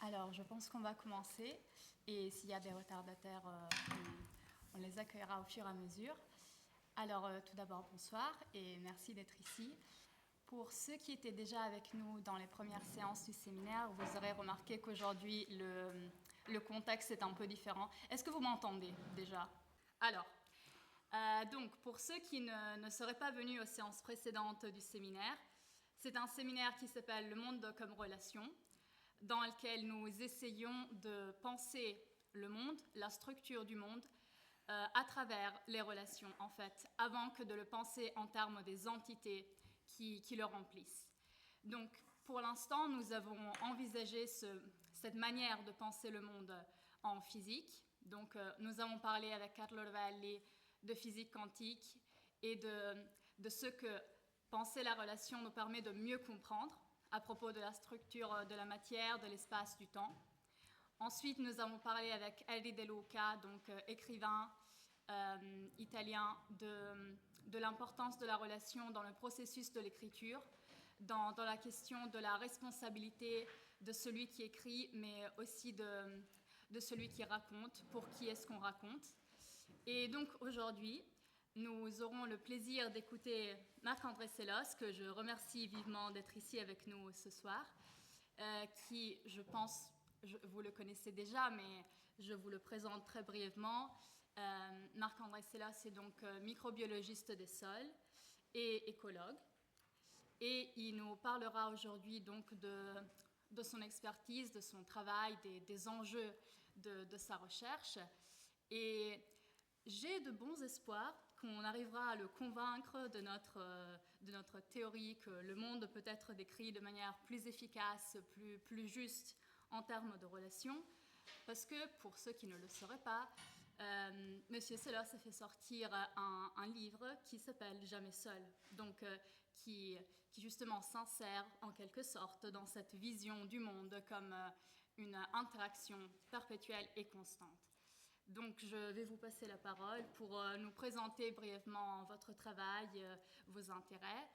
Alors, je pense qu'on va commencer et s'il y a des retardataires, on les accueillera au fur et à mesure. Alors, tout d'abord, bonsoir et merci d'être ici. Pour ceux qui étaient déjà avec nous dans les premières séances du séminaire, vous aurez remarqué qu'aujourd'hui, le contexte est un peu différent. Est-ce que vous m'entendez déjà? Alors, donc, pour ceux qui ne seraient pas venus aux séances précédentes du séminaire, c'est un séminaire qui s'appelle « Le monde comme relation », dans lequel nous essayons de penser le monde, la structure du monde, à travers les relations, en fait, avant que de le penser en termes des entités qui le remplissent. Donc, pour l'instant, nous avons envisagé cette manière de penser le monde en physique. Donc, nous avons parlé avec Carlo Rovelli de physique quantique et de ce que penser la relation nous permet de mieux comprendre à propos de la structure de la matière, de l'espace, du temps. Ensuite, nous avons parlé avec Henri De Luca, donc écrivain italien, de l'importance de la relation dans le processus de l'écriture, dans la question de la responsabilité de celui qui écrit, mais aussi de celui qui raconte, pour qui est-ce qu'on raconte. Et donc aujourd'hui, nous aurons le plaisir d'écouter Marc-André Sellos, que je remercie vivement d'être ici avec nous ce soir, qui, je pense, vous le connaissez déjà, mais je vous le présente très brièvement. Marc-André Sellos est donc microbiologiste des sols et écologue. Et il nous parlera aujourd'hui donc de son expertise, de son travail, des enjeux de sa recherche. Et j'ai de bons espoirs qu'on arrivera à le convaincre de notre théorie que le monde peut être décrit de manière plus efficace, plus juste en termes de relations. Parce que, pour ceux qui ne le sauraient pas, M. Sellos a fait sortir un livre qui s'appelle « Jamais seul », donc qui justement s'insère en quelque sorte dans cette vision du monde comme une interaction perpétuelle et constante. Donc, je vais vous passer la parole pour nous présenter brièvement votre travail, vos intérêts.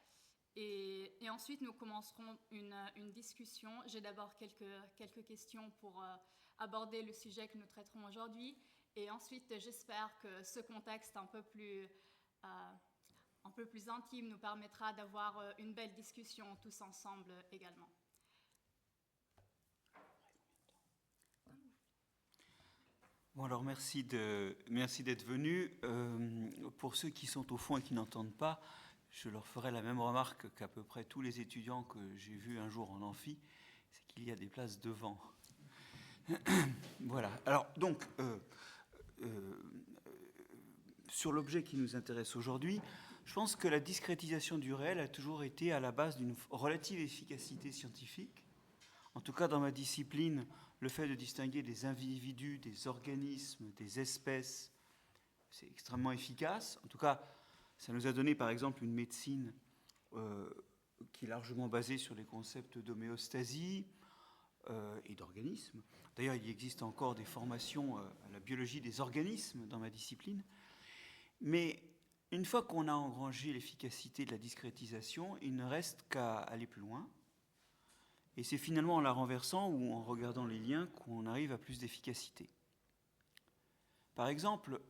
Et ensuite, nous commencerons une discussion. J'ai d'abord quelques questions pour aborder le sujet que nous traiterons aujourd'hui. Et ensuite, j'espère que ce contexte un peu plus intime nous permettra d'avoir une belle discussion tous ensemble également. Bon, alors merci d'être venus. Pour ceux qui sont au fond et qui n'entendent pas, je leur ferai la même remarque qu'à peu près tous les étudiants que j'ai vus un jour en amphi, c'est qu'il y a des places devant. Voilà. Alors, donc, sur l'objet qui nous intéresse aujourd'hui, je pense que la discrétisation du réel a toujours été à la base d'une relative efficacité scientifique. En tout cas, dans ma discipline, le fait de distinguer des individus, des organismes, des espèces, c'est extrêmement efficace. En tout cas, ça nous a donné, par exemple, une médecine qui est largement basée sur les concepts d'homéostasie et d'organismes. D'ailleurs, il existe encore des formations à la biologie des organismes dans ma discipline. Mais une fois qu'on a engrangé l'efficacité de la discrétisation, il ne reste qu'à aller plus loin. Et c'est finalement en la renversant ou en regardant les liens qu'on arrive à plus d'efficacité. Par exemple,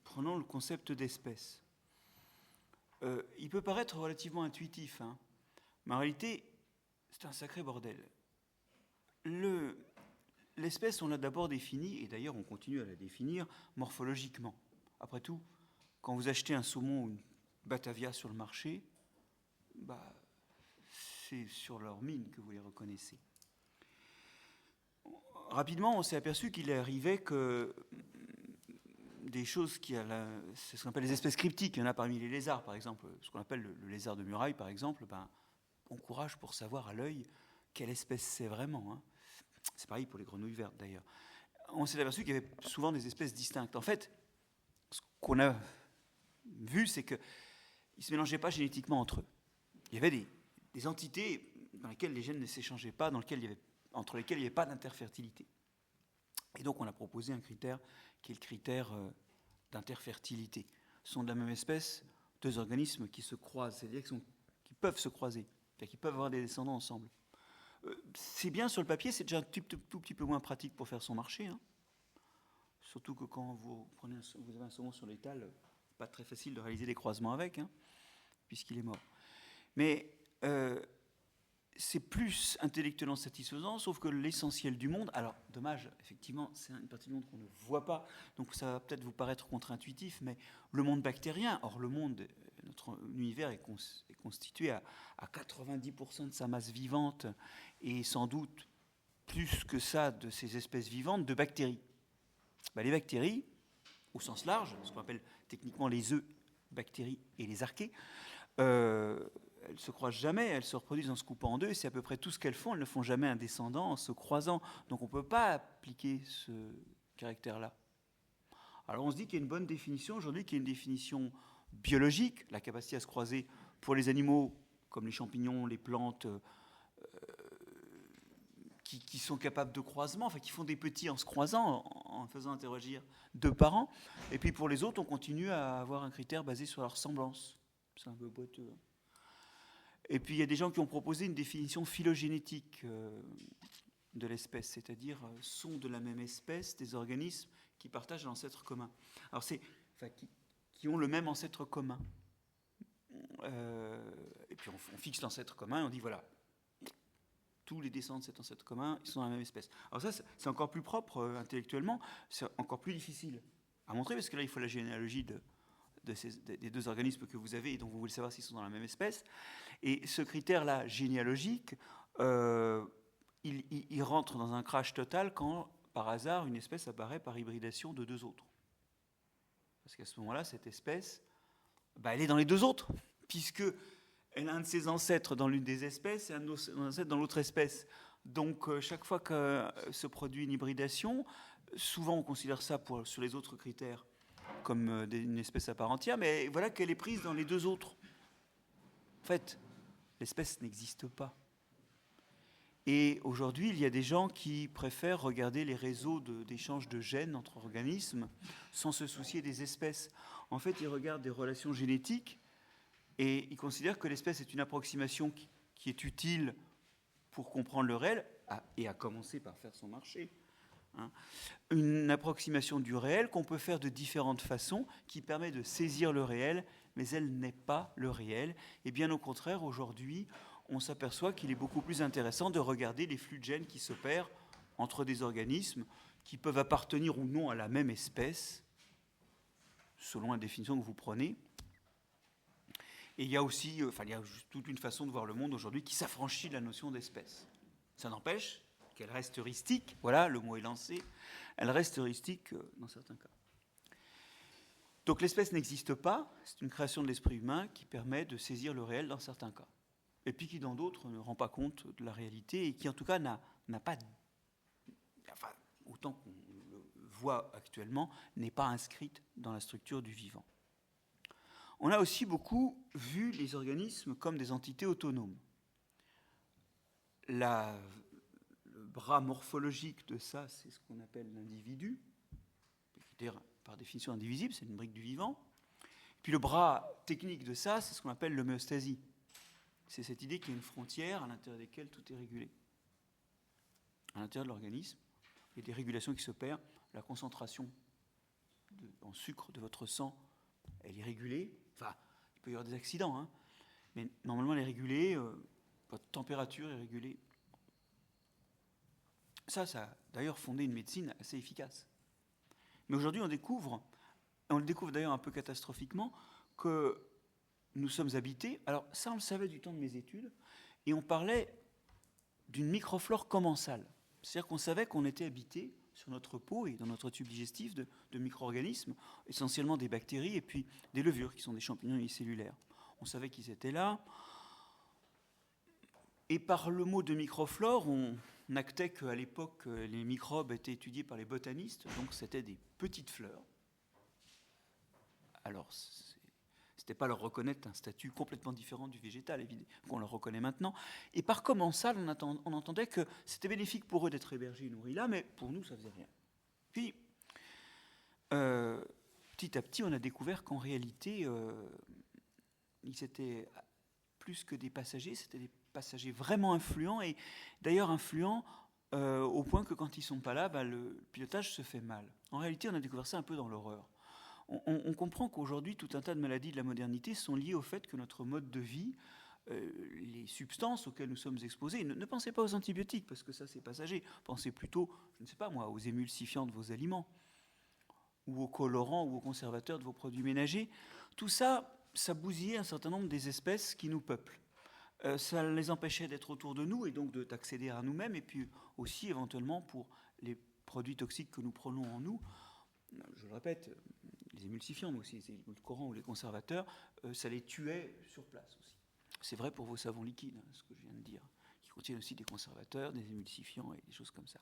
prenons le concept d'espèce. Il peut paraître relativement intuitif, mais en réalité, c'est un sacré bordel. L'espèce, on l'a d'abord définie, et d'ailleurs on continue à la définir morphologiquement. Après tout, quand vous achetez un saumon ou une Batavia sur le marché, c'est sur leur mine que vous les reconnaissez. Rapidement, on s'est aperçu qu'il arrivait que des choses c'est ce qu'on appelle les espèces cryptiques. Il y en a parmi les lézards, par exemple. Ce qu'on appelle le lézard de muraille, par exemple, on courage pour savoir à l'œil quelle espèce c'est vraiment. C'est pareil pour les grenouilles vertes, d'ailleurs. On s'est aperçu qu'il y avait souvent des espèces distinctes. En fait, ce qu'on a vu, c'est qu'ils ne se mélangeaient pas génétiquement entre eux. Il y avait des entités dans lesquelles les gènes ne s'échangeaient pas, entre lesquelles il n'y avait pas d'interfertilité. Et donc on a proposé un critère qui est le critère d'interfertilité. Ce sont de la même espèce deux organismes qui se croisent, c'est-à-dire qui peuvent se croiser, c'est-à-dire qui peuvent avoir des descendants ensemble. c'est bien sur le papier, c'est déjà un tout petit peu moins pratique pour faire son marché, hein. Surtout que quand vous avez un saumon sur l'étal, pas très facile de réaliser des croisements avec, hein, puisqu'il est mort. Mais c'est plus intellectuellement satisfaisant, sauf que l'essentiel du monde, alors dommage, effectivement, c'est une partie du monde qu'on ne voit pas, donc ça va peut-être vous paraître contre-intuitif, mais le monde bactérien, or le monde, notre univers est constitué à 90% de sa masse vivante, et sans doute plus que ça de ces espèces vivantes, de bactéries. Les bactéries, au sens large, ce qu'on appelle techniquement les œufs, bactéries et les archées, elles ne se croisent jamais, elles se reproduisent en se coupant en deux, et c'est à peu près tout ce qu'elles font. Elles ne font jamais un descendant en se croisant. Donc on ne peut pas appliquer ce caractère-là. Alors on se dit qu'il y a une bonne définition aujourd'hui, qui est une définition biologique, la capacité à se croiser pour les animaux comme les champignons, les plantes, qui sont capables de croisement, enfin qui font des petits en se croisant, en faisant interagir deux parents. Et puis pour les autres, on continue à avoir un critère basé sur la ressemblance. C'est un peu boiteux. Et puis il y a des gens qui ont proposé une définition phylogénétique de l'espèce, c'est-à-dire sont de la même espèce des organismes qui partagent un ancêtre commun. Alors qui ont le même ancêtre commun. Et puis on fixe l'ancêtre commun et on dit voilà, tous les descendants de cet ancêtre commun, ils sont dans la même espèce. Alors ça, c'est encore plus propre intellectuellement, c'est encore plus difficile à montrer, parce que là, il faut la généalogie des deux organismes que vous avez et dont vous voulez savoir s'ils sont dans la même espèce. Et ce critère-là, généalogique, il rentre dans un crash total quand, par hasard, une espèce apparaît par hybridation de deux autres. Parce qu'à ce moment-là, cette espèce, elle est dans les deux autres, puisque elle a un de ses ancêtres dans l'une des espèces et un de ses ancêtres dans l'autre espèce. Donc, chaque fois que se produit une hybridation, souvent on considère ça sur les autres critères comme une espèce à part entière, mais voilà qu'elle est prise dans les deux autres. En fait, l'espèce n'existe pas. Et aujourd'hui, il y a des gens qui préfèrent regarder les réseaux d'échange de gènes entre organismes sans se soucier des espèces. En fait, ils regardent des relations génétiques et ils considèrent que l'espèce est une approximation qui est utile pour comprendre le réel, et à commencer par faire son marché. Hein. Une approximation du réel qu'on peut faire de différentes façons, qui permet de saisir le réel, mais elle n'est pas le réel. Et bien au contraire, aujourd'hui, on s'aperçoit qu'il est beaucoup plus intéressant de regarder les flux de gènes qui s'opèrent entre des organismes qui peuvent appartenir ou non à la même espèce, selon la définition que vous prenez. Et il y a aussi, il y a toute une façon de voir le monde aujourd'hui qui s'affranchit de la notion d'espèce. Ça n'empêche qu'elle reste heuristique, voilà, le mot est lancé, elle reste heuristique dans certains cas. Donc l'espèce n'existe pas, c'est une création de l'esprit humain qui permet de saisir le réel dans certains cas. Et puis qui dans d'autres ne rend pas compte de la réalité et qui en tout cas n'a pas, autant qu'on le voit actuellement, n'est pas inscrite dans la structure du vivant. On a aussi beaucoup vu les organismes comme des entités autonomes. Le bras morphologique de ça, c'est ce qu'on appelle l'individu, c'est-à-dire par définition indivisible, c'est une brique du vivant. Puis le bras technique de ça, c'est ce qu'on appelle l'homéostasie. C'est cette idée qu'il y a une frontière à l'intérieur de laquelle tout est régulé. À l'intérieur de l'organisme, il y a des régulations qui s'opèrent. La concentration en sucre de votre sang, elle est régulée. Enfin, il peut y avoir des accidents, hein, mais normalement elle est régulée. Votre température est régulée. Ça a d'ailleurs fondé une médecine assez efficace. Mais aujourd'hui, on le découvre d'ailleurs un peu catastrophiquement, que nous sommes habités. Alors ça, on le savait du temps de mes études, et on parlait d'une microflore commensale. C'est-à-dire qu'on savait qu'on était habité sur notre peau et dans notre tube digestif de micro-organismes, essentiellement des bactéries et puis des levures, qui sont des champignons unicellulaires. On savait qu'ils étaient là. Et par le mot de microflore, on actait qu'à l'époque, les microbes étaient étudiés par les botanistes, donc c'était des petites fleurs. Alors, c'était pas leur reconnaître un statut complètement différent du végétal, évidemment, qu'on leur reconnaît maintenant. Et par commensal, on entendait que c'était bénéfique pour eux d'être hébergés et nourris là, mais pour nous, ça faisait rien. Puis, petit à petit, on a découvert qu'en réalité, ils étaient plus que des passagers, c'était des passagers vraiment influents, et d'ailleurs influents au point que quand ils ne sont pas là, le pilotage se fait mal. En réalité, on a découvert ça un peu dans l'horreur. On comprend qu'aujourd'hui, tout un tas de maladies de la modernité sont liées au fait que notre mode de vie, les substances auxquelles nous sommes exposés, ne pensez pas aux antibiotiques, parce que ça c'est passager, pensez plutôt, je ne sais pas moi, aux émulsifiants de vos aliments, ou aux colorants ou aux conservateurs de vos produits ménagers. Tout ça, ça bousillait un certain nombre des espèces qui nous peuplent. Ça les empêchait d'être autour de nous et donc d'accéder à nous-mêmes, et puis aussi éventuellement pour les produits toxiques que nous prenons en nous. Je le répète, les émulsifiants, mais aussi les édulcorants ou les conservateurs, ça les tuait sur place aussi. C'est vrai pour vos savons liquides, ce que je viens de dire, qui contiennent aussi des conservateurs, des émulsifiants et des choses comme ça.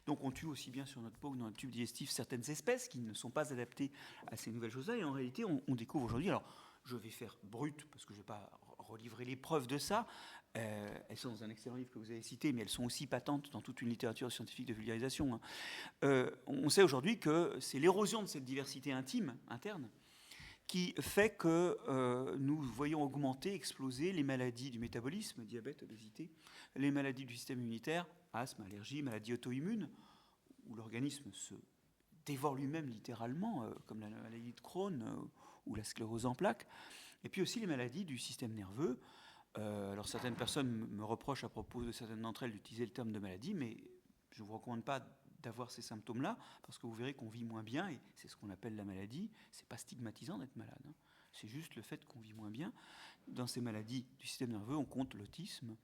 Donc on tue aussi bien sur notre peau que dans notre tube digestif certaines espèces qui ne sont pas adaptées à ces nouvelles choses-là, et en réalité on découvre aujourd'hui, alors je vais faire brut parce que je ne vais pas relivrer les preuves de ça, elles sont dans un excellent livre que vous avez cité, mais elles sont aussi patentes dans toute une littérature scientifique de vulgarisation. On sait aujourd'hui que c'est l'érosion de cette diversité interne, qui fait que nous voyons augmenter, exploser les maladies du métabolisme, diabète, obésité, les maladies du système immunitaire, asthme, allergie, maladies auto-immunes, où l'organisme se dévore lui-même littéralement, comme la maladie de Crohn ou la sclérose en plaques, et puis aussi les maladies du système nerveux. Alors certaines personnes me reprochent à propos de certaines d'entre elles d'utiliser le terme de maladie, mais je ne vous recommande pas d'avoir ces symptômes-là, parce que vous verrez qu'on vit moins bien, et c'est ce qu'on appelle la maladie. C'est pas stigmatisant d'être malade, hein. C'est juste le fait qu'on vit moins bien. Dans ces maladies du système nerveux, on compte l'autisme,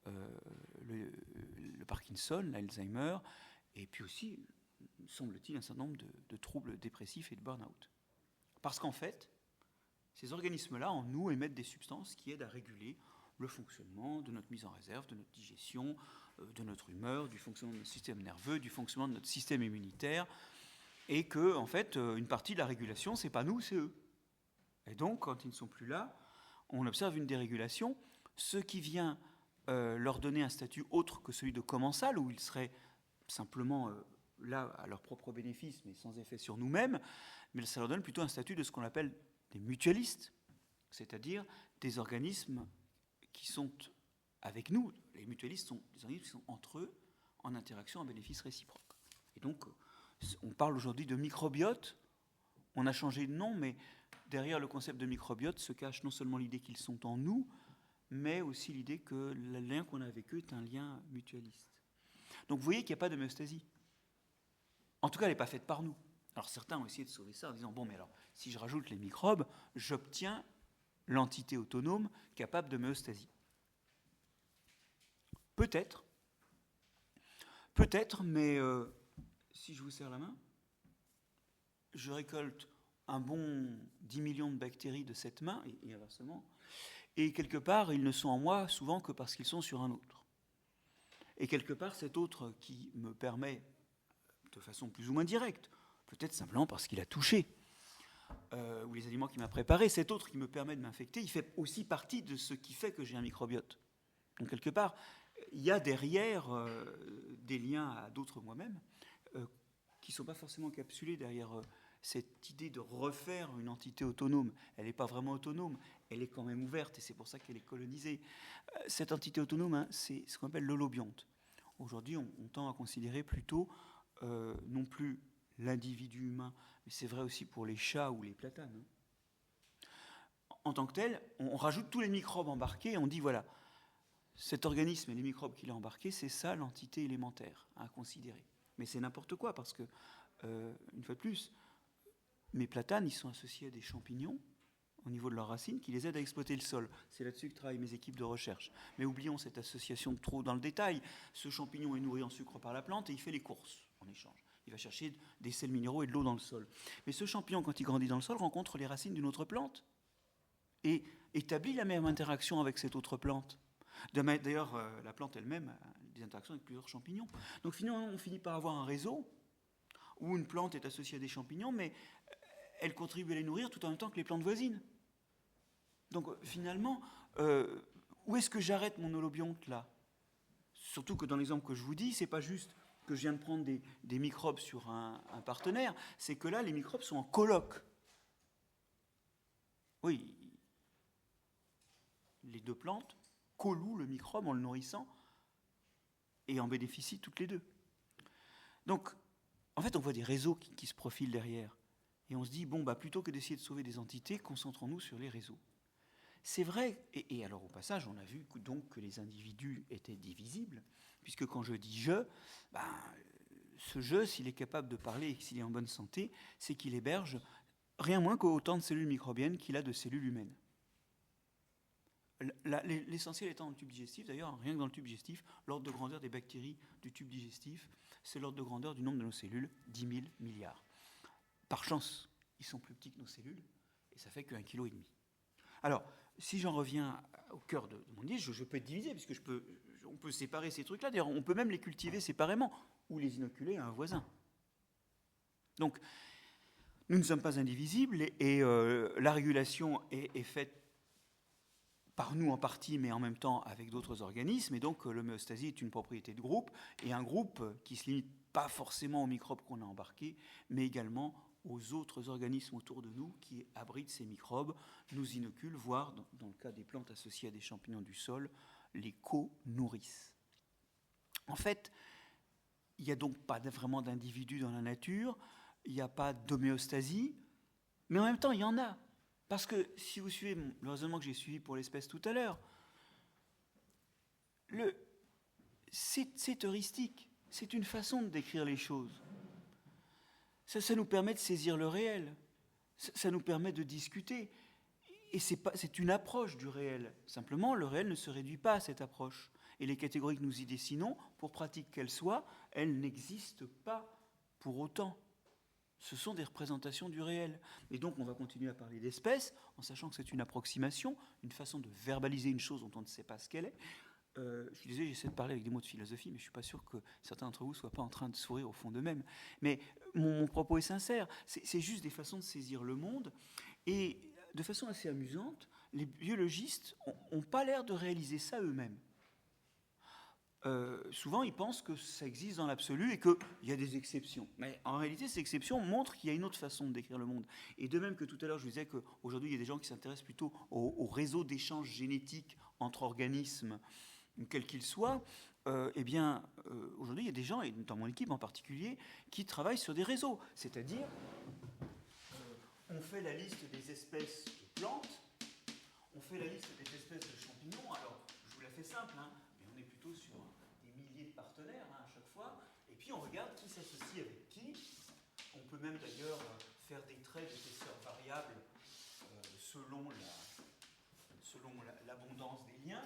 le Parkinson, l'Alzheimer, et puis aussi, semble-t-il, un certain nombre de troubles dépressifs et de burn-out. Parce qu'en fait, ces organismes-là, en nous, émettent des substances qui aident à réguler le fonctionnement de notre mise en réserve, de notre digestion, de notre humeur, du fonctionnement de notre système nerveux, du fonctionnement de notre système immunitaire, et que, en fait, une partie de la régulation, c'est pas nous, c'est eux. Et donc, quand ils ne sont plus là, on observe une dérégulation, ce qui vient leur donner un statut autre que celui de commensal, où ils seraient simplement là à leur propre bénéfice, mais sans effet sur nous-mêmes, mais ça leur donne plutôt un statut de ce qu'on appelle des mutualistes, c'est-à-dire des organismes qui sont avec nous. Les mutualistes sont des organismes qui sont entre eux en interaction en bénéfice réciproque. Et donc, on parle aujourd'hui de microbiote. On a changé de nom, mais derrière le concept de microbiote se cache non seulement l'idée qu'ils sont en nous, mais aussi l'idée que le lien qu'on a avec eux est un lien mutualiste. Donc vous voyez qu'il n'y a pas d'homéostasie. En tout cas, elle n'est pas faite par nous. Alors certains ont essayé de sauver ça en disant, bon, mais alors, si je rajoute les microbes, j'obtiens l'entité autonome capable d'homéostasie. Peut-être, mais si je vous serre la main, je récolte un bon 10 millions de bactéries de cette main, et inversement, et quelque part, ils ne sont en moi souvent que parce qu'ils sont sur un autre. Et quelque part, cet autre qui me permet, de façon plus ou moins directe, peut-être simplement parce qu'il a touché, ou les aliments qu'il m'a préparés, cet autre qui me permet de m'infecter, il fait aussi partie de ce qui fait que j'ai un microbiote. Donc quelque part, il y a derrière des liens à d'autres moi-même qui ne sont pas forcément encapsulés derrière cette idée de refaire une entité autonome. Elle n'est pas vraiment autonome, elle est quand même ouverte, et c'est pour ça qu'elle est colonisée. Cette entité autonome, hein, c'est ce qu'on appelle l'holobionte. Aujourd'hui, on tend à considérer plutôt non plus l'individu humain, mais c'est vrai aussi pour les chats ou les platanes. En tant que tel, on rajoute tous les microbes embarqués et on dit, voilà, cet organisme et les microbes qu'il a embarqués, c'est ça l'entité élémentaire à considérer. Mais c'est n'importe quoi, parce que, une fois de plus, mes platanes, ils sont associés à des champignons au niveau de leurs racines qui les aident à exploiter le sol. C'est là-dessus que travaillent mes équipes de recherche. Mais oublions cette association trop dans le détail. Ce champignon est nourri en sucre par la plante et il fait les courses en échange. Il va chercher des sels minéraux et de l'eau dans le sol. Mais ce champignon, quand il grandit dans le sol, rencontre les racines d'une autre plante et établit la même interaction avec cette autre plante. D'ailleurs, la plante elle-même a des interactions avec plusieurs champignons. Donc finalement, on finit par avoir un réseau où une plante est associée à des champignons, mais elle contribue à les nourrir tout en même temps que les plantes voisines. Donc finalement, où est-ce que j'arrête mon holobionte là ? Surtout que dans l'exemple que je vous dis, c'est pas juste que je viens de prendre des microbes sur un partenaire, c'est que là, les microbes sont en colloque. Oui, les deux plantes co-louent le microbe en le nourrissant et en bénéficient toutes les deux. Donc, en fait, on voit des réseaux qui se profilent derrière. Et on se dit, plutôt que d'essayer de sauver des entités, concentrons-nous sur les réseaux. C'est vrai, et alors au passage, on a vu donc que les individus étaient divisibles, puisque quand je dis « je », ce « je », s'il est capable de parler et s'il est en bonne santé, c'est qu'il héberge rien moins qu'autant de cellules microbiennes qu'il a de cellules humaines. L'essentiel étant dans le tube digestif, d'ailleurs, rien que dans le tube digestif, l'ordre de grandeur des bactéries du tube digestif, c'est l'ordre de grandeur du nombre de nos cellules, 10 000 milliards. Par chance, ils sont plus petits que nos cellules, et ça fait qu'1,5 kg. Alors, si j'en reviens au cœur de mon idée, je peux être divisé, parce on peut séparer ces trucs-là. D'ailleurs, on peut même les cultiver séparément, ou les inoculer à un voisin. Donc, nous ne sommes pas indivisibles, et la régulation est faite par nous en partie, mais en même temps avec d'autres organismes. Et donc, l'homéostasie est une propriété de groupe, et un groupe qui ne se limite pas forcément aux microbes qu'on a embarqués, mais également aux autres organismes autour de nous qui abritent ces microbes, nous inoculent, voire, dans le cas des plantes associées à des champignons du sol, les co-nourrissent. En fait, il n'y a donc pas vraiment d'individus dans la nature, il n'y a pas d'homéostasie, mais en même temps, il y en a. Parce que si vous suivez le raisonnement que j'ai suivi pour l'espèce tout à l'heure, c'est heuristique, c'est une façon de décrire les choses. Ça nous permet de saisir le réel, ça nous permet de discuter. Et c'est une approche du réel. Simplement, le réel ne se réduit pas à cette approche. Et les catégories que nous y dessinons, pour pratique qu'elles soient, elles n'existent pas pour autant. Ce sont des représentations du réel. Et donc, on va continuer à parler d'espèces, en sachant que c'est une approximation, une façon de verbaliser une chose dont on ne sait pas ce qu'elle est. Je suis désolé, j'essaie de parler avec des mots de philosophie, mais je ne suis pas sûr que certains d'entre vous ne soient pas en train de sourire au fond d'eux-mêmes. Mais mon propos est sincère. C'est juste des façons de saisir le monde. Et de façon assez amusante, les biologistes n'ont pas l'air de réaliser ça eux-mêmes. Souvent, ils pensent que ça existe dans l'absolu et qu'il y a des exceptions. Mais en réalité, ces exceptions montrent qu'il y a une autre façon de décrire le monde. Et de même que tout à l'heure, je vous disais qu'aujourd'hui, il y a des gens qui s'intéressent plutôt au réseau d'échanges génétiques entre organismes, quels qu'ils soient. Aujourd'hui, il y a des gens, et dans mon équipe en particulier, qui travaillent sur des réseaux. C'est-à-dire, on fait la liste des espèces de plantes, on fait la liste des espèces de champignons. Alors, je vous la fais simple, mais on est plutôt sur des milliers de partenaires à chaque fois. Et puis, on regarde qui s'associe avec qui. On peut même d'ailleurs faire des traits d'épaisseur variable selon l'abondance des liens,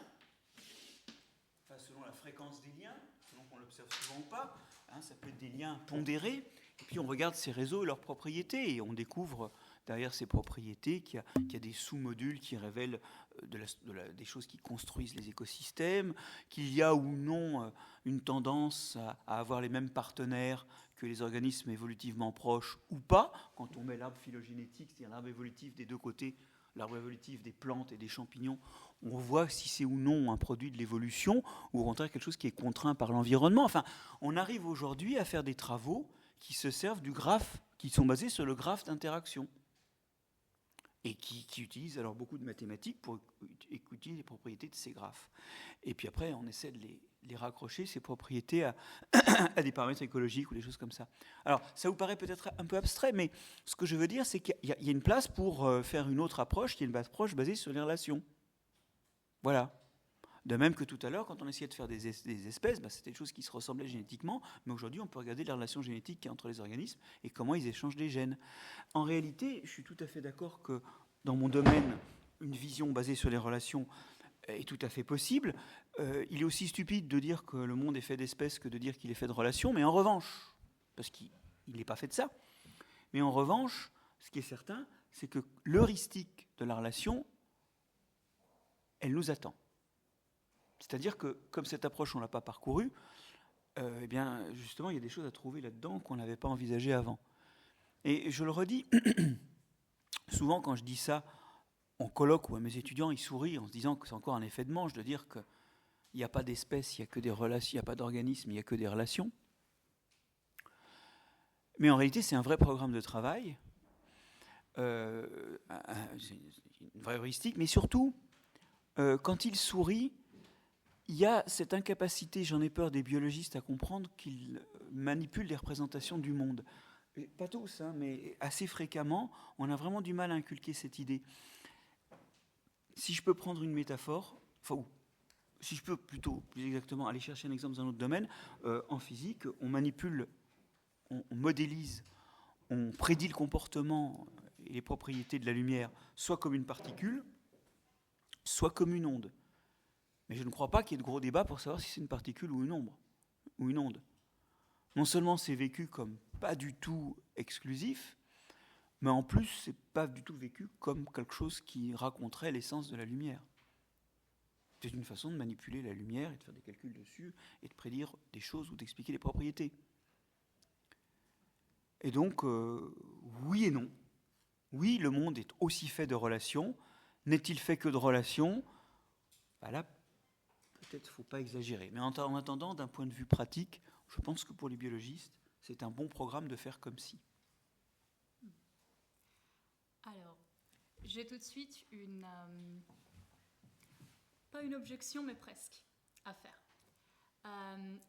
selon la fréquence des liens, selon qu'on l'observe souvent ou pas. Ça peut être des liens pondérés. Et puis, on regarde ces réseaux et leurs propriétés. Et on découvre derrière ces propriétés qu'il y a des sous-modules qui révèlent des choses qui construisent les écosystèmes, qu'il y a ou non une tendance à avoir les mêmes partenaires que les organismes évolutivement proches ou pas. Quand on met l'arbre phylogénétique, c'est-à-dire l'arbre évolutif des deux côtés, l'arbre évolutif des plantes et des champignons, on voit si c'est ou non un produit de l'évolution ou au contraire quelque chose qui est contraint par l'environnement. Enfin, on arrive aujourd'hui à faire des travaux qui se servent du graphe, qui sont basés sur le graphe d'interaction et qui utilisent alors beaucoup de mathématiques pour écouter les propriétés de ces graphes. Et puis après, on essaie de les raccrocher, ces propriétés, à des paramètres écologiques ou des choses comme ça. Alors, ça vous paraît peut-être un peu abstrait, mais ce que je veux dire, c'est qu'il y a une place pour faire une autre approche, qui est une approche basée sur les relations. Voilà. De même que tout à l'heure, quand on essayait de faire des espèces, c'était des choses qui se ressemblaient génétiquement, mais aujourd'hui, on peut regarder les relations génétiques qu'il y a entre les organismes et comment ils échangent des gènes. En réalité, je suis tout à fait d'accord que dans mon domaine, une vision basée sur les relations est tout à fait possible. Il est aussi stupide de dire que le monde est fait d'espèces que de dire qu'il est fait de relations, mais en revanche, parce qu'il n'est pas fait de ça, mais en revanche, ce qui est certain, c'est que l'heuristique de la relation, elle nous attend. C'est-à-dire que, comme cette approche, on ne l'a pas parcourue, justement, il y a des choses à trouver là-dedans qu'on n'avait pas envisagées avant. Et je le redis, souvent quand je dis ça en colloque ou à mes étudiants, ils sourient en se disant que c'est encore un effet de manche de dire qu'il n'y a pas d'espèces, il n'y a que des relations, il n'y a pas d'organismes, il n'y a que des relations. Mais en réalité, c'est un vrai programme de travail, c'est une vraie heuristique, mais surtout, quand il sourit, il y a cette incapacité, j'en ai peur, des biologistes à comprendre qu'ils manipulent les représentations du monde. Et pas tous, hein, mais assez fréquemment, on a vraiment du mal à inculquer cette idée. Si je peux prendre une métaphore, enfin, si je peux plutôt, plus exactement, aller chercher un exemple dans un autre domaine, en physique, on manipule, on modélise, on prédit le comportement et les propriétés de la lumière, soit comme une particule, soit comme une onde. Mais je ne crois pas qu'il y ait de gros débats pour savoir si c'est une particule ou une onde. Non seulement c'est vécu comme pas du tout exclusif, mais en plus c'est pas du tout vécu comme quelque chose qui raconterait l'essence de la lumière. C'est une façon de manipuler la lumière et de faire des calculs dessus et de prédire des choses ou d'expliquer les propriétés. Et donc, oui et non. Oui, le monde est aussi fait de relations. N'est-il fait que de relations ? Là, peut-être qu'il ne faut pas exagérer. Mais en attendant, d'un point de vue pratique, je pense que pour les biologistes, c'est un bon programme de faire comme si. Alors, j'ai tout de suite pas une objection, mais presque, à faire.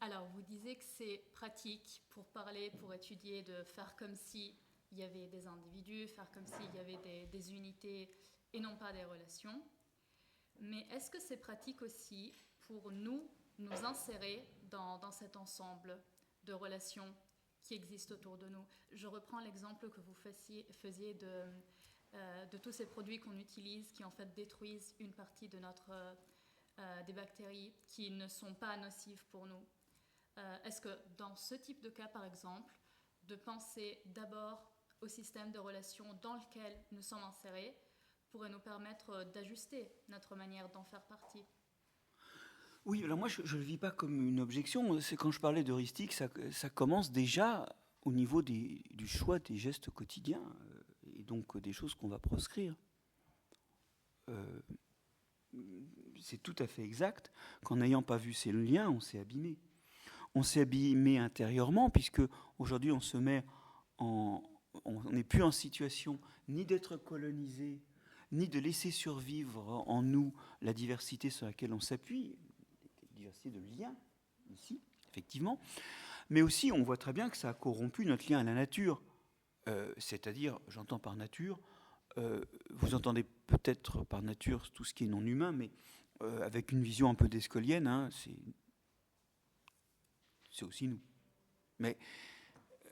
Alors, vous disiez que c'est pratique pour parler, pour étudier, de faire comme si il y avait des individus, faire comme s'il y avait des unités et non pas des relations. Mais est-ce que c'est pratique aussi pour nous insérer dans cet ensemble de relations qui existent autour de nous? Je reprends l'exemple que vous faisiez de tous ces produits qu'on utilise qui en fait détruisent une partie de des bactéries qui ne sont pas nocives pour nous. Est-ce que dans ce type de cas, par exemple, de penser d'abord au système de relations dans lequel nous sommes insérés pourrait nous permettre d'ajuster notre manière d'en faire partie? Oui, alors moi je ne le vis pas comme une objection. C'est quand je parlais d'heuristique, ça commence déjà au niveau du choix des gestes quotidiens et donc des choses qu'on va proscrire. C'est tout à fait exact qu'en n'ayant pas vu ces liens, on s'est abîmé. On s'est abîmé intérieurement puisque aujourd'hui on n'est plus en situation ni d'être colonisé, ni de laisser survivre en nous la diversité sur laquelle on s'appuie, la diversité de liens, ici, effectivement, mais aussi on voit très bien que ça a corrompu notre lien à la nature. C'est-à-dire, j'entends par nature, vous entendez peut-être par nature tout ce qui est non humain, mais avec une vision un peu descolienne, hein, c'est aussi nous. Mais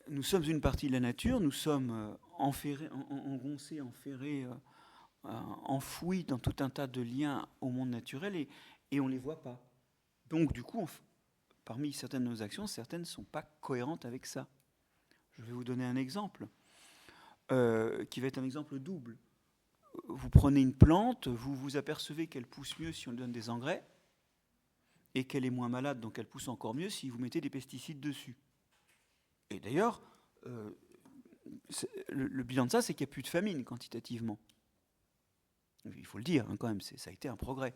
nous sommes une partie de la nature, nous sommes engoncés, enferrés, enfouis dans tout un tas de liens au monde naturel et on ne les voit pas. Donc du coup, parmi certaines de nos actions, certaines ne sont pas cohérentes avec ça. Je vais vous donner un exemple, qui va être un exemple double. Vous prenez une plante, vous vous apercevez qu'elle pousse mieux si on lui donne des engrais, et qu'elle est moins malade, donc elle pousse encore mieux si vous mettez des pesticides dessus. Et d'ailleurs, le bilan de ça, c'est qu'il n'y a plus de famine quantitativement. Il faut le dire, hein, quand même, ça a été un progrès.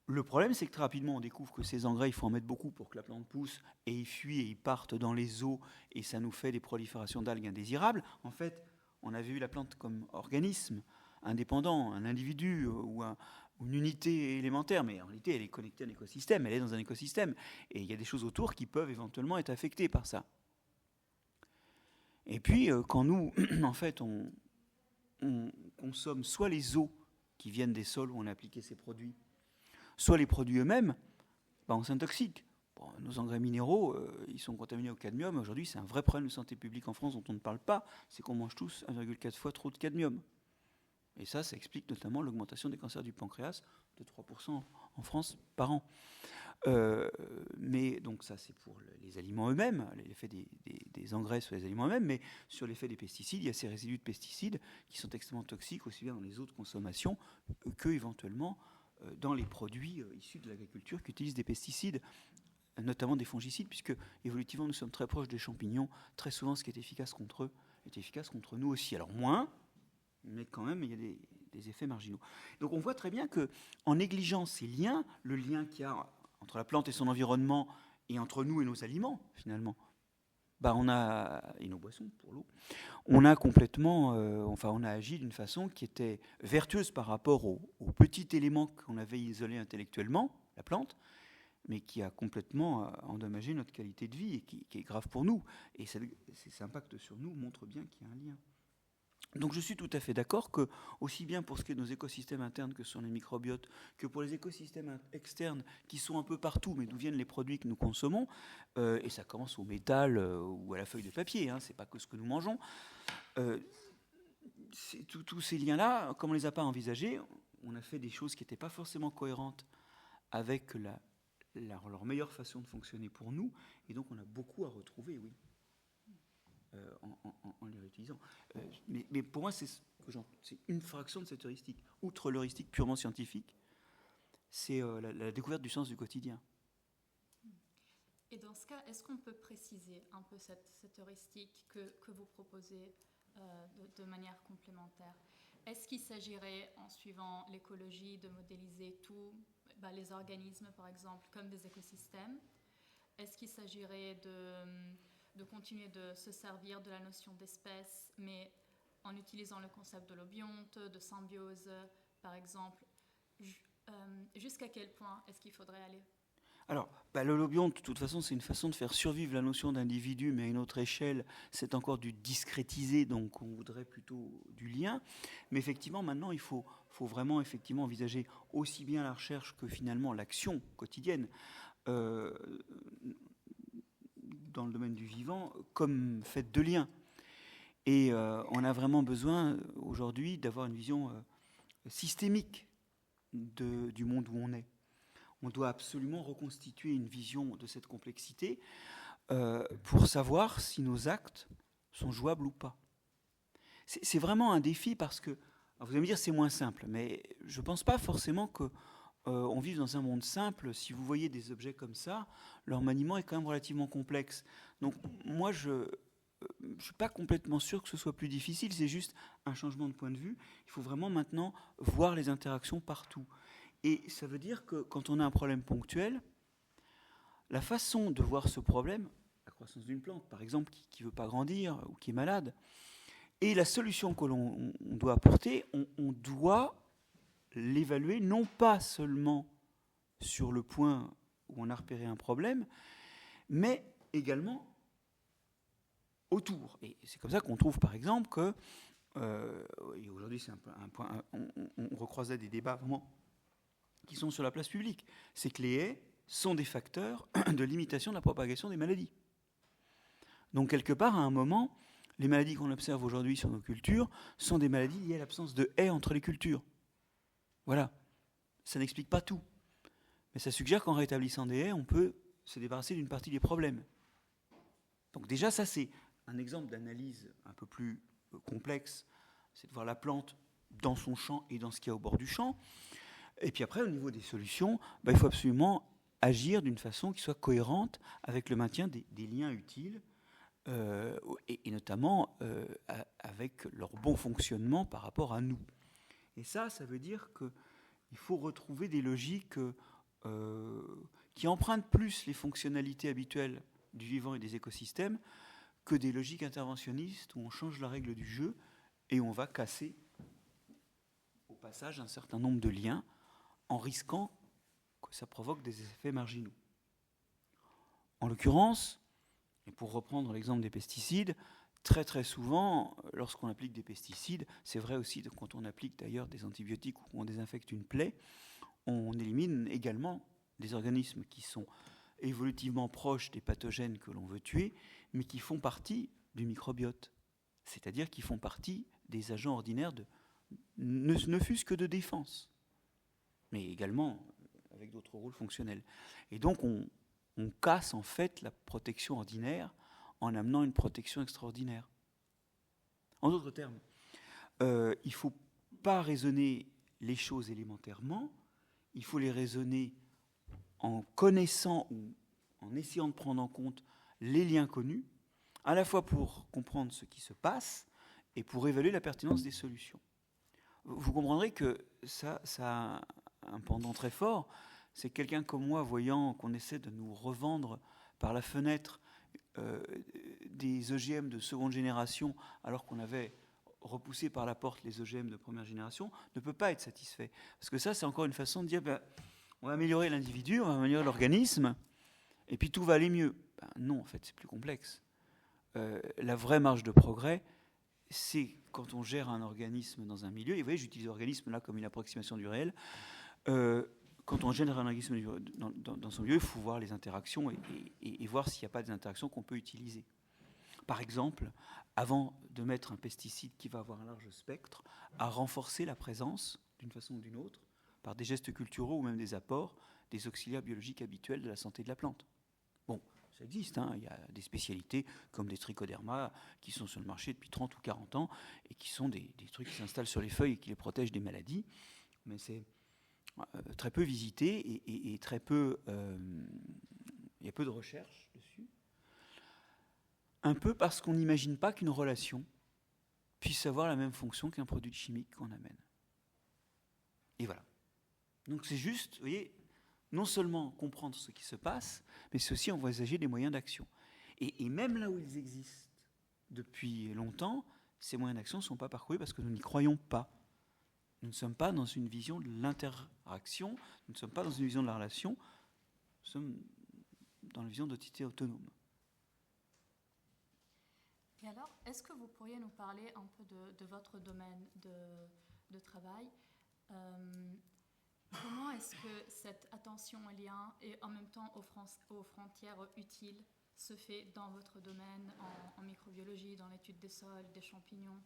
Le problème, c'est que très rapidement, on découvre que ces engrais, il faut en mettre beaucoup pour que la plante pousse, et ils fuient et ils partent dans les eaux, et ça nous fait des proliférations d'algues indésirables. En fait, on avait vu la plante comme organisme indépendant, un individu ou une unité élémentaire, mais en réalité, elle est connectée à un écosystème, elle est dans un écosystème, et il y a des choses autour qui peuvent éventuellement être affectées par ça. Et puis, quand nous, en fait, on consomme soit les eaux qui viennent des sols où on a appliqué ces produits, soit les produits eux-mêmes, on s'intoxique. Bon, nos engrais minéraux, ils sont contaminés au cadmium. Aujourd'hui, c'est un vrai problème de santé publique en France dont on ne parle pas, c'est qu'on mange tous 1,4 fois trop de cadmium. Et ça explique notamment l'augmentation des cancers du pancréas de 3% en France par an. Mais donc ça, c'est pour les aliments eux-mêmes, l'effet des engrais sur les aliments eux-mêmes, mais sur l'effet des pesticides, il y a ces résidus de pesticides qui sont extrêmement toxiques, aussi bien dans les eaux de consommation que éventuellement dans les produits issus de l'agriculture qui utilisent des pesticides, notamment des fongicides, puisque évolutivement nous sommes très proches des champignons. Très souvent, ce qui est efficace contre eux est efficace contre nous aussi. Alors moins, mais quand même, il y a des effets marginaux. Donc on voit très bien qu'en négligeant ces liens, le lien qu'il y a entre la plante et son environnement, et entre nous et nos aliments, finalement, et nos boissons, pour l'eau, on a complètement, on a agi d'une façon qui était vertueuse par rapport au petit élément qu'on avait isolé intellectuellement, la plante, mais qui a complètement endommagé notre qualité de vie et qui est grave pour nous. Et cet impact sur nous montre bien qu'il y a un lien. Donc je suis tout à fait d'accord que, aussi bien pour ce qui est de nos écosystèmes internes que sont les microbiotes, que pour les écosystèmes externes qui sont un peu partout, mais d'où viennent les produits que nous consommons, et ça commence au métal ou à la feuille de papier, c'est pas que ce que nous mangeons, tous ces liens-là, comme on ne les a pas envisagés, on a fait des choses qui n'étaient pas forcément cohérentes avec leur meilleure façon de fonctionner pour nous, et donc on a beaucoup à retrouver, oui. En les réutilisant. Mais pour moi, c'est une fraction de cette heuristique. Outre l'heuristique purement scientifique, c'est la découverte du sens du quotidien. Et dans ce cas, est-ce qu'on peut préciser un peu cette heuristique que vous proposez de manière complémentaire? Est-ce qu'il s'agirait, en suivant l'écologie, de modéliser tous les organismes, par exemple, comme des écosystèmes? Est-ce qu'il s'agirait de continuer de se servir de la notion d'espèce, mais en utilisant le concept de l'obionte, de symbiose, par exemple? Jusqu'à quel point est-ce qu'il faudrait aller? Alors, le lobionte, de toute façon, c'est une façon de faire survivre la notion d'individu, mais à une autre échelle, c'est encore du discrétisé, donc on voudrait plutôt du lien. Mais effectivement, maintenant, il faut vraiment effectivement envisager aussi bien la recherche que finalement l'action quotidienne dans le domaine du vivant comme faite de liens. Et on a vraiment besoin aujourd'hui d'avoir une vision systémique du monde où on est. On doit absolument reconstituer une vision de cette complexité pour savoir si nos actes sont jouables ou pas. C'est vraiment un défi parce que, vous allez me dire c'est moins simple, mais je ne pense pas forcément qu'on vive dans un monde simple. Si vous voyez des objets comme ça, leur maniement est quand même relativement complexe. Donc moi, je ne suis pas complètement sûr que ce soit plus difficile, c'est juste un changement de point de vue. Il faut vraiment maintenant voir les interactions partout. Et ça veut dire que quand on a un problème ponctuel, la façon de voir ce problème, la croissance d'une plante par exemple qui ne veut pas grandir ou qui est malade, et la solution que l'on doit apporter, on doit l'évaluer non pas seulement sur le point où on a repéré un problème, mais également autour. Et c'est comme ça qu'on trouve par exemple que, et aujourd'hui c'est un point, on recroisait des débats vraiment qui sont sur la place publique, c'est que les haies sont des facteurs de limitation de la propagation des maladies. Donc quelque part, à un moment, les maladies qu'on observe aujourd'hui sur nos cultures sont des maladies liées à l'absence de haies entre les cultures. Voilà. Ça n'explique pas tout. Mais ça suggère qu'en rétablissant des haies, on peut se débarrasser d'une partie des problèmes. Donc déjà, ça c'est un exemple d'analyse un peu plus complexe, c'est de voir la plante dans son champ et dans ce qu'il y a au bord du champ. Et puis après, au niveau des solutions, il faut absolument agir d'une façon qui soit cohérente avec le maintien des liens utiles et notamment avec leur bon fonctionnement par rapport à nous. Et ça veut dire qu'il faut retrouver des logiques qui empruntent plus les fonctionnalités habituelles du vivant et des écosystèmes que des logiques interventionnistes où on change la règle du jeu et on va casser au passage un certain nombre de liens en risquant que ça provoque des effets marginaux. En l'occurrence, et pour reprendre l'exemple des pesticides, très très souvent, lorsqu'on applique des pesticides, c'est vrai aussi quand on applique d'ailleurs des antibiotiques ou on désinfecte une plaie, on élimine également des organismes qui sont évolutivement proches des pathogènes que l'on veut tuer, mais qui font partie du microbiote, c'est-à-dire qui font partie des agents ordinaires ne fût-ce que de défense, mais également avec d'autres rôles fonctionnels. Et donc on casse en fait la protection ordinaire en amenant une protection extraordinaire. En d'autres termes, il ne faut pas raisonner les choses élémentairement, il faut les raisonner en connaissant ou en essayant de prendre en compte les liens connus, à la fois pour comprendre ce qui se passe et pour évaluer la pertinence des solutions. Vous comprendrez que ça a un pendant très fort. C'est quelqu'un comme moi, voyant qu'on essaie de nous revendre par la fenêtre des OGM de seconde génération, alors qu'on avait repoussé par la porte les OGM de première génération, ne peut pas être satisfait. Parce que ça, c'est encore une façon de dire, on va améliorer l'individu, on va améliorer l'organisme, et puis tout va aller mieux. Ben non, en fait, c'est plus complexe. La vraie marge de progrès, c'est quand on gère un organisme dans un milieu, et vous voyez, j'utilise l'organisme là comme une approximation du réel, quand on gère un organisme dans son milieu, il faut voir les interactions et voir s'il n'y a pas des interactions qu'on peut utiliser. Par exemple, avant de mettre un pesticide qui va avoir un large spectre, à renforcer la présence, d'une façon ou d'une autre, par des gestes culturaux ou même des apports, des auxiliaires biologiques habituels de la santé de la plante. Bon, ça existe, hein. Il y a des spécialités comme des trichodermas qui sont sur le marché depuis 30 ou 40 ans et qui sont des trucs qui s'installent sur les feuilles et qui les protègent des maladies, mais c'est très peu visité et très peu... il y a peu de recherche dessus. Un peu parce qu'on n'imagine pas qu'une relation puisse avoir la même fonction qu'un produit chimique qu'on amène. Et voilà. Donc c'est juste, vous voyez, non seulement comprendre ce qui se passe, mais c'est aussi envisager des moyens d'action. Et même là où ils existent depuis longtemps, ces moyens d'action ne sont pas parcourus parce que nous n'y croyons pas. Nous ne sommes pas dans une vision de l'interaction, nous ne sommes pas dans une vision de la relation, nous sommes dans la vision d'entité autonome. Et alors, est-ce que vous pourriez nous parler un peu de votre domaine de travail? Comment est-ce que cette attention au lien et en même temps aux frontières utiles se fait dans votre domaine en microbiologie, dans l'étude des sols, des champignons?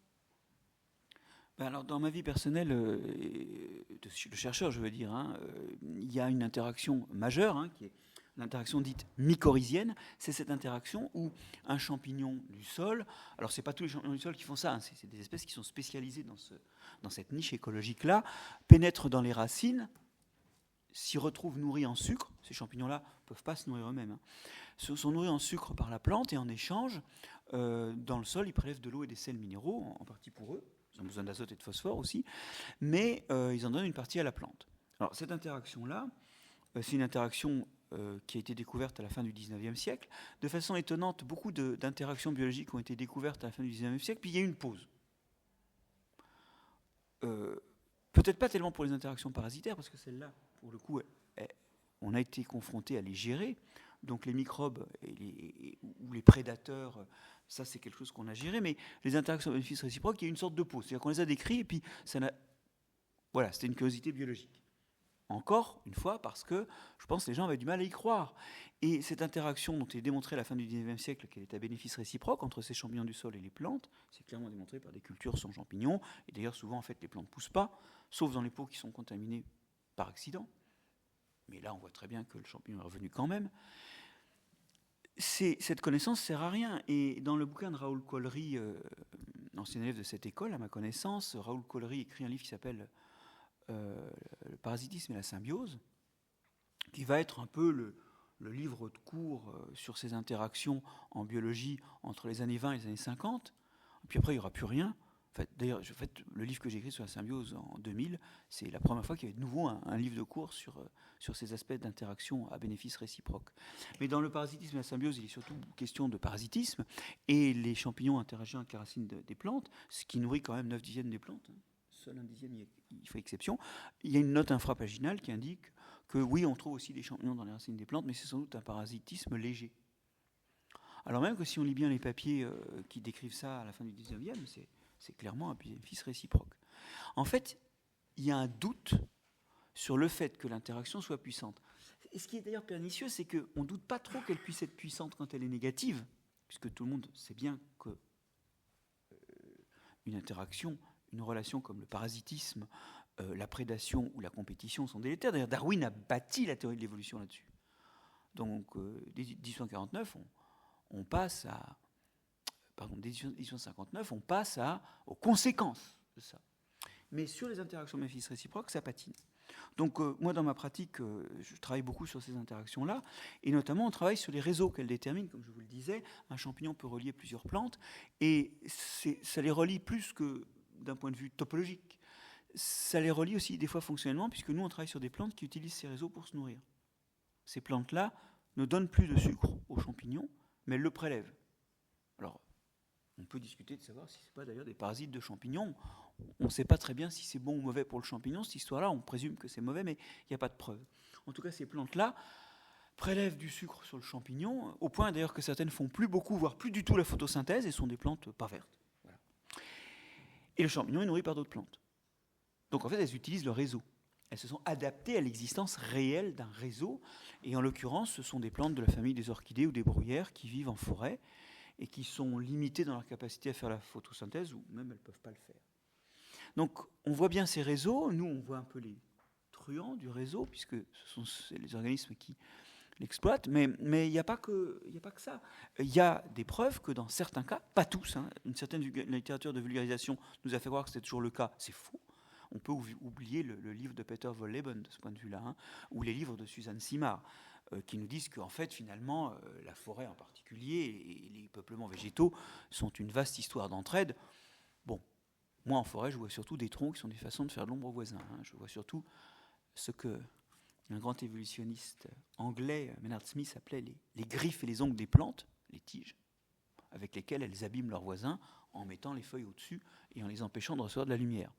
Alors, dans ma vie personnelle de chercheur, je veux dire, il y a une interaction majeure qui est l'interaction dite mycorhizienne. C'est cette interaction où un champignon du sol, alors ce n'est pas tous les champignons du sol qui font ça, c'est des espèces qui sont spécialisées dans cette niche écologique-là, pénètrent dans les racines, s'y retrouvent nourris en sucre. Ces champignons-là ne peuvent pas se nourrir eux-mêmes. Sont nourris en sucre par la plante et en échange, dans le sol, ils prélèvent de l'eau et des sels minéraux, en partie pour eux. Ils ont besoin d'azote et de phosphore aussi, mais ils en donnent une partie à la plante. Alors cette interaction-là, c'est une interaction qui a été découverte à la fin du 19e siècle. De façon étonnante, beaucoup d'interactions biologiques ont été découvertes à la fin du 19e siècle, puis il y a eu une pause. Peut-être pas tellement pour les interactions parasitaires, parce que celles-là, pour le coup, on a été confronté à les gérer. Donc les microbes ou les prédateurs, ça c'est quelque chose qu'on a géré, mais les interactions bénéfices réciproques, il y a une sorte de pause. C'est-à-dire qu'on les a décrits et puis voilà, c'était une curiosité biologique. Encore une fois, parce que je pense que les gens avaient du mal à y croire. Et cette interaction dont il est démontré à la fin du 19e siècle qu'elle est à bénéfice réciproque entre ces champignons du sol et les plantes, c'est clairement démontré par des cultures sans champignons. Et d'ailleurs, souvent, en fait, les plantes ne poussent pas, sauf dans les pots qui sont contaminés par accident. Mais là, on voit très bien que le champignon est revenu quand même. Cette connaissance ne sert à rien. Et dans le bouquin de Raoul Collery, ancien élève de cette école, à ma connaissance, Raoul Collery écrit un livre qui s'appelle Le parasitisme et la symbiose, qui va être un peu le livre de cours sur ces interactions en biologie entre les années 20 et les années 50. Et puis après, il n'y aura plus rien. D'ailleurs, le livre que j'ai écrit sur la symbiose en 2000, c'est la première fois qu'il y avait de nouveau un livre de cours sur ces aspects d'interaction à bénéfice réciproque. Mais dans le parasitisme et la symbiose, il est surtout question de parasitisme, et les champignons interagissent avec les racines des plantes, ce qui nourrit quand même 9/10 des plantes. Seul 1/10, il fait exception. Il y a une note infrapaginale qui indique que oui, on trouve aussi des champignons dans les racines des plantes, mais c'est sans doute un parasitisme léger. Alors même que si on lit bien les papiers qui décrivent ça à la fin du 19e, c'est clairement un bénéfice réciproque. En fait, il y a un doute sur le fait que l'interaction soit puissante. Et ce qui est d'ailleurs pernicieux, c'est qu'on ne doute pas trop qu'elle puisse être puissante quand elle est négative, puisque tout le monde sait bien que une interaction, une relation comme le parasitisme, la prédation ou la compétition sont délétères. D'ailleurs, Darwin a bâti la théorie de l'évolution là-dessus. Donc, dès 1849, on passe à... Pardon, dès 1859, on passe aux conséquences de ça. Mais sur les interactions bénéfices réciproques, ça patine. Donc, moi, dans ma pratique, je travaille beaucoup sur ces interactions-là, et notamment, on travaille sur les réseaux qu'elles déterminent. Comme je vous le disais, un champignon peut relier plusieurs plantes, et ça les relie plus que d'un point de vue topologique. Ça les relie aussi des fois fonctionnellement, puisque nous, on travaille sur des plantes qui utilisent ces réseaux pour se nourrir. Ces plantes-là ne donnent plus de sucre aux champignons, mais elles le prélèvent. Alors, on peut discuter de savoir si ce n'est pas d'ailleurs des parasites de champignons. On ne sait pas très bien si c'est bon ou mauvais pour le champignon. Cette histoire-là, on présume que c'est mauvais, mais il n'y a pas de preuve. en tout cas ces plantes-là, prélèvent du sucre sur le champignon, au point d'ailleurs que certaines font plus beaucoup, voire plus du tout la photosynthèse, et sont des plantes pas vertes. Voilà. Et le champignon est nourri par d'autres plantes. Donc en fait, elles utilisent le réseau. Elles se sont adaptées à l'existence réelle d'un réseau, et en l'occurrence, ce sont des plantes de la famille des orchidées ou des bruyères qui vivent en forêt, et qui sont limitées dans leur capacité à faire la photosynthèse, ou même elles ne peuvent pas le faire. Donc on voit bien ces réseaux, nous on voit un peu les truands du réseau, puisque ce sont les organismes qui l'exploitent, mais il n'y a pas que ça. Il y a des preuves que dans certains cas, pas tous, une certaine littérature de vulgarisation nous a fait croire que c'était toujours le cas, c'est faux. On peut oublier le livre de Peter Wohlleben de ce point de vue-là, ou les livres de Suzanne Simard, qui nous disent qu'en fait, finalement, la forêt en particulier et les peuplements végétaux sont une vaste histoire d'entraide. Bon, moi en forêt, je vois surtout des troncs qui sont des façons de faire de l'ombre aux voisins. Je vois surtout ce que un grand évolutionniste anglais, Maynard Smith, appelait les griffes et les ongles des plantes, les tiges, avec lesquelles elles abîment leurs voisins en mettant les feuilles au-dessus et en les empêchant de recevoir de la lumière.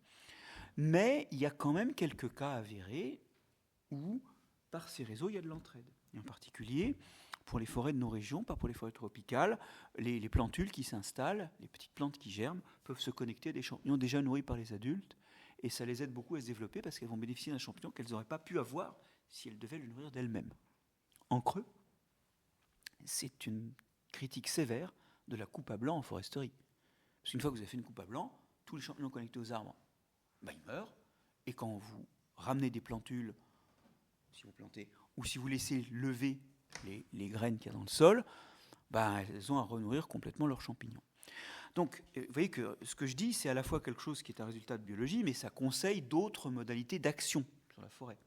Mais il y a quand même quelques cas avérés où, par ces réseaux, il y a de l'entraide. Et en particulier, pour les forêts de nos régions, pas pour les forêts tropicales, les plantules qui s'installent, les petites plantes qui germent, peuvent se connecter à des champignons déjà nourris par les adultes, et ça les aide beaucoup à se développer parce qu'elles vont bénéficier d'un champignon qu'elles n'auraient pas pu avoir si elles devaient le nourrir d'elles-mêmes. En creux, c'est une critique sévère de la coupe à blanc en foresterie. Parce qu'une fois que vous avez fait une coupe à blanc, tous les champignons connectés aux arbres, ils meurent, et quand vous ramenez des plantules, si vous plantez, ou si vous laissez lever les graines qu'il y a dans le sol, elles ont à renourrir complètement leurs champignons. Donc, vous voyez que ce que je dis, c'est à la fois quelque chose qui est un résultat de biologie, mais ça conseille d'autres modalités d'action sur la forêt.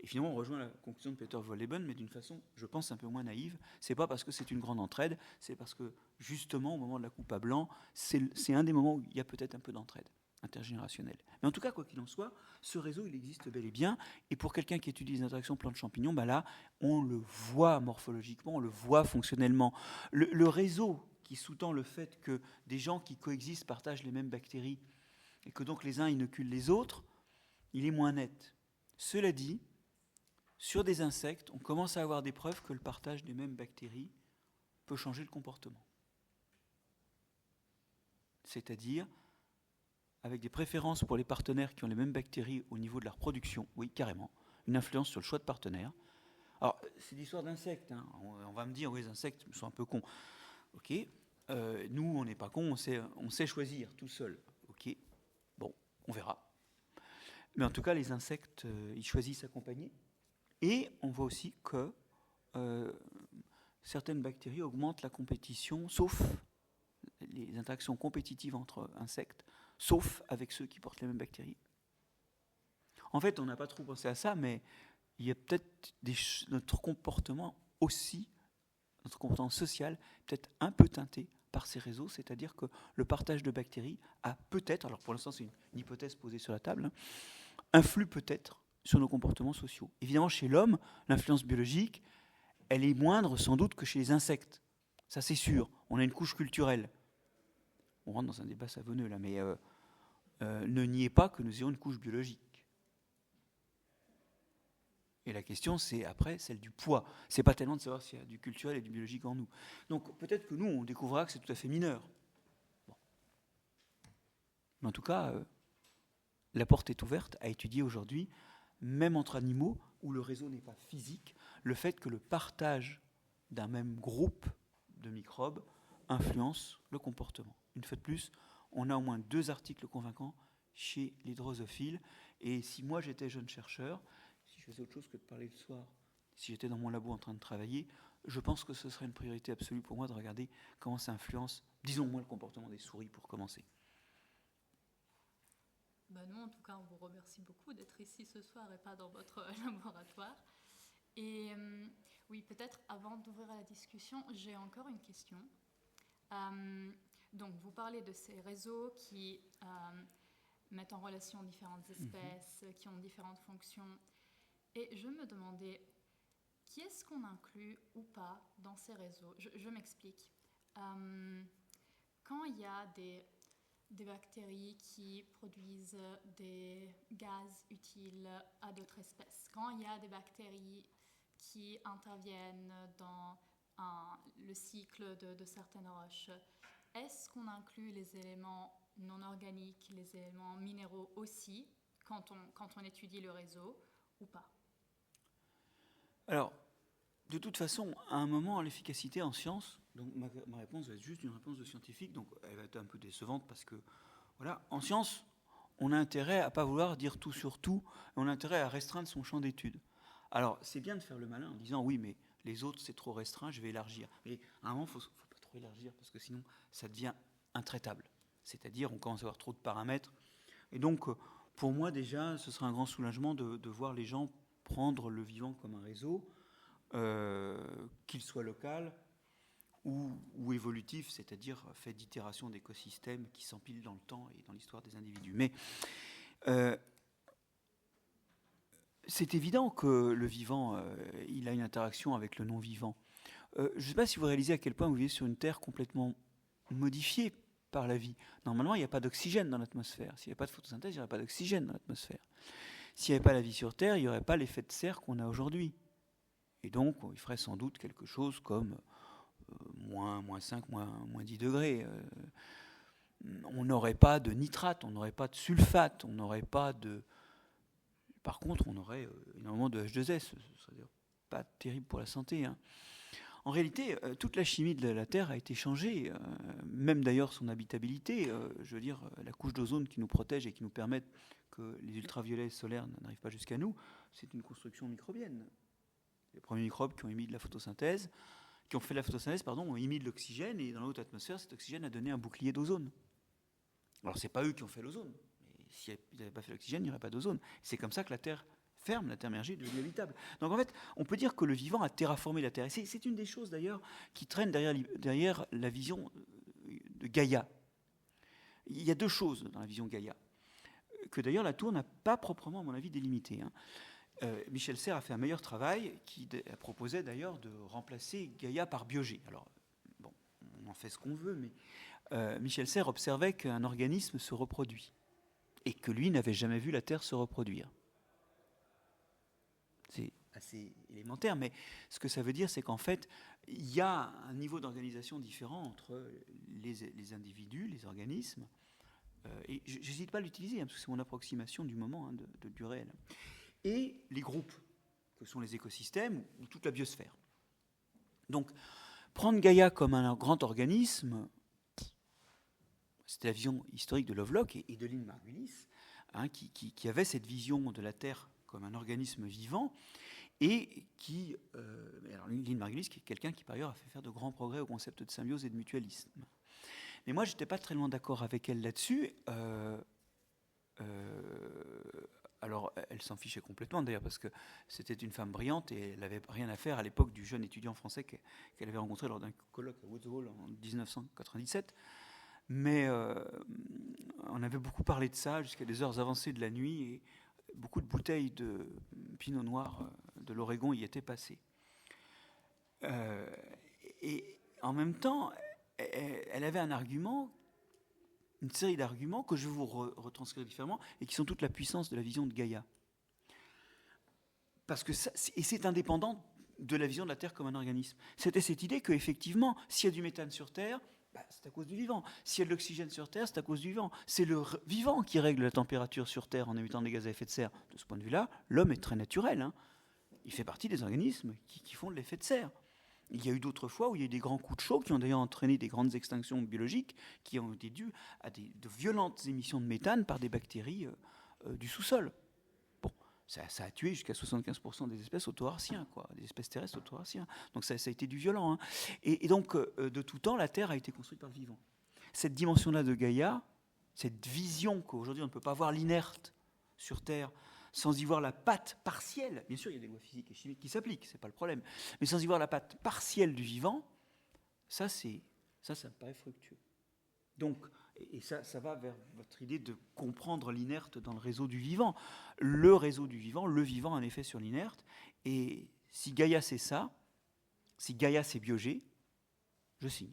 Et finalement, on rejoint la conclusion de Peter Wohlleben, mais d'une façon, je pense, un peu moins naïve. C'est pas parce que c'est une grande entraide, c'est parce que, justement, au moment de la coupe à blanc, c'est un des moments où il y a peut-être un peu d'entraide intergénérationnelle. Mais en tout cas, quoi qu'il en soit, ce réseau, il existe bel et bien. Et pour quelqu'un qui étudie les interactions plantes-champignons, là, on le voit morphologiquement, on le voit fonctionnellement. Le réseau qui sous-tend le fait que des gens qui coexistent partagent les mêmes bactéries et que donc les uns inoculent les autres, il est moins net. Cela dit, sur des insectes, on commence à avoir des preuves que le partage des mêmes bactéries peut changer le comportement. C'est-à-dire, avec des préférences pour les partenaires qui ont les mêmes bactéries au niveau de leur production, oui, carrément, une influence sur le choix de partenaires. Alors, c'est l'histoire d'insectes. On va me dire, oui, les insectes sont un peu cons. Ok, nous, on n'est pas cons, on sait choisir tout seul. Ok, bon, on verra. Mais en tout cas, les insectes, ils choisissent s'accompagner. Et on voit aussi que certaines bactéries augmentent la compétition, sauf les interactions compétitives entre insectes, sauf avec ceux qui portent les mêmes bactéries. En fait, on n'a pas trop pensé à ça, mais il y a peut-être notre comportement aussi, notre comportement social, peut-être un peu teinté par ces réseaux, c'est-à-dire que le partage de bactéries a peut-être, alors pour l'instant c'est une hypothèse posée sur la table, influe peut-être sur nos comportements sociaux. Évidemment, chez l'homme, l'influence biologique, elle est moindre sans doute que chez les insectes. Ça, c'est sûr. On a une couche culturelle. On rentre dans un débat savonneux, là, mais ne niez pas que nous ayons une couche biologique. Et la question, c'est après celle du poids. C'est pas tellement de savoir s'il y a du culturel et du biologique en nous. Donc, peut-être que nous, on découvrira que c'est tout à fait mineur. Bon. Mais en tout cas, la porte est ouverte à étudier aujourd'hui, même entre animaux où le réseau n'est pas physique, le fait que le partage d'un même groupe de microbes influence le comportement. Une fois de plus, on a au moins 2 articles convaincants chez les drosophiles. Et si moi j'étais jeune chercheur, si je faisais autre chose que de parler le soir, si j'étais dans mon labo en train de travailler, je pense que ce serait une priorité absolue pour moi de regarder comment ça influence, disons moi, le comportement des souris pour commencer. Nous, en tout cas, on vous remercie beaucoup d'être ici ce soir et pas dans votre laboratoire. Et oui, peut-être avant d'ouvrir la discussion, j'ai encore une question. Donc, vous parlez de ces réseaux qui mettent en relation différentes espèces, qui ont différentes fonctions. Et je me demandais, qui est-ce qu'on inclut ou pas dans ces réseaux ? Je m'explique. Quand il y a des des bactéries qui produisent des gaz utiles à d'autres espèces. Quand il y a des bactéries qui interviennent dans le cycle de certaines roches, est-ce qu'on inclut les éléments non organiques, les éléments minéraux aussi, quand on étudie le réseau, ou pas? Alors, de toute façon, à un moment, l'efficacité en sciences, donc ma réponse va être juste une réponse de scientifique, donc elle va être un peu décevante parce que, voilà, en sciences, on a intérêt à ne pas vouloir dire tout sur tout, on a intérêt à restreindre son champ d'études. Alors, c'est bien de faire le malin en disant, oui, mais les autres, c'est trop restreint, je vais élargir. Mais à un moment, il ne faut pas trop élargir parce que sinon, ça devient intraitable. C'est-à-dire, on commence à avoir trop de paramètres. Et donc, pour moi, déjà, ce sera un grand soulagement de voir les gens prendre le vivant comme un réseau, qu'il soit local ou évolutif, c'est-à-dire fait d'itération d'écosystèmes qui s'empilent dans le temps et dans l'histoire des individus. Mais c'est évident que le vivant, il a une interaction avec le non-vivant. Je ne sais pas si vous réalisez à quel point vous vivez sur une Terre complètement modifiée par la vie. Normalement, il n'y a pas d'oxygène dans l'atmosphère. S'il n'y a pas de photosynthèse, il n'y aurait pas d'oxygène dans l'atmosphère. S'il n'y avait pas la vie sur Terre, il n'y aurait pas l'effet de serre qu'on a aujourd'hui. Et donc, il ferait sans doute quelque chose comme moins 5, moins 10 degrés. On n'aurait pas de nitrate, on n'aurait pas de sulfate, on n'aurait pas de... Par contre, on aurait énormément de H2S. Ce serait pas terrible pour la santé. Hein. En réalité, toute la chimie de la Terre a été changée, même d'ailleurs son habitabilité. Je veux dire, la couche d'ozone qui nous protège et qui nous permet que les ultraviolets solaires n'arrivent pas jusqu'à nous, c'est une construction microbienne. Les premiers microbes qui ont émis de la photosynthèse, ont émis de l'oxygène, et dans la haute atmosphère, cet oxygène a donné un bouclier d'ozone. Alors, c'est pas eux qui ont fait l'ozone. Mais s'ils n'avaient pas fait l'oxygène, il n'y aurait pas d'ozone. C'est comme ça que la Terre ferme, la Terre émergée est devenue habitable. Donc en fait, on peut dire que le vivant a terraformé la Terre. Et c'est une des choses d'ailleurs qui traîne derrière la vision de Gaïa. Il y a deux choses dans la vision Gaïa, que d'ailleurs la Tour n'a pas proprement, à mon avis, délimitées. Michel Serres a fait un meilleur travail qui proposait d'ailleurs de remplacer Gaïa par Biogé. Alors, bon, on en fait ce qu'on veut, mais Michel Serres observait qu'un organisme se reproduit et que lui n'avait jamais vu la Terre se reproduire. C'est assez élémentaire, mais ce que ça veut dire, c'est qu'en fait, il y a un niveau d'organisation différent entre les individus, les organismes, et j'hésite pas à l'utiliser, parce que c'est mon approximation du moment, du réel, et les groupes, que sont les écosystèmes ou toute la biosphère. Donc, prendre Gaïa comme un grand organisme, c'était la vision historique de Lovelock et de Lynn Margulis, qui avait cette vision de la Terre comme un organisme vivant, et qui... alors Lynn Margulis, qui est quelqu'un qui, par ailleurs, a fait faire de grands progrès au concept de symbiose et de mutualisme. Mais moi, je n'étais pas très loin d'accord avec elle là-dessus. Alors, elle s'en fichait complètement, d'ailleurs, parce que c'était une femme brillante et elle n'avait rien à faire à l'époque du jeune étudiant français qu'elle avait rencontré lors d'un colloque à Woods Hole en 1997. Mais on avait beaucoup parlé de ça jusqu'à des heures avancées de la nuit, et beaucoup de bouteilles de pinot noir de l'Oregon y étaient passées. Et en même temps, elle avait un argument, une série d'arguments que je vais vous retranscrire différemment et qui sont toute la puissance de la vision de Gaïa. Parce que c'est indépendant de la vision de la Terre comme un organisme. C'était cette idée qu'effectivement, s'il y a du méthane sur Terre, c'est à cause du vivant. S'il y a de l'oxygène sur Terre, c'est à cause du vivant. C'est le vivant qui règle la température sur Terre en émettant des gaz à effet de serre. De ce point de vue-là, l'homme est très naturel. Il fait partie des organismes qui font de l'effet de serre. Il y a eu d'autres fois où il y a eu des grands coups de chaud qui ont d'ailleurs entraîné des grandes extinctions biologiques qui ont été dues à de violentes émissions de méthane par des bactéries du sous-sol. Bon, ça a tué jusqu'à 75% des espèces auto-arciens, des espèces terrestres auto-arciens. Donc ça a été du violent. Et donc, de tout temps, la Terre a été construite par le vivant. Cette dimension-là de Gaïa, cette vision qu'aujourd'hui on ne peut pas voir l'inerte sur Terre, sans y voir la patte partielle, bien sûr il y a des lois physiques et chimiques qui s'appliquent, c'est pas le problème, mais sans y voir la patte partielle du vivant, ça me paraît fructueux. Donc, et ça va vers votre idée de comprendre l'inerte dans le réseau du vivant. Le réseau du vivant, le vivant a un effet sur l'inerte, et si Gaïa c'est ça, si Gaïa c'est Biogé, je signe.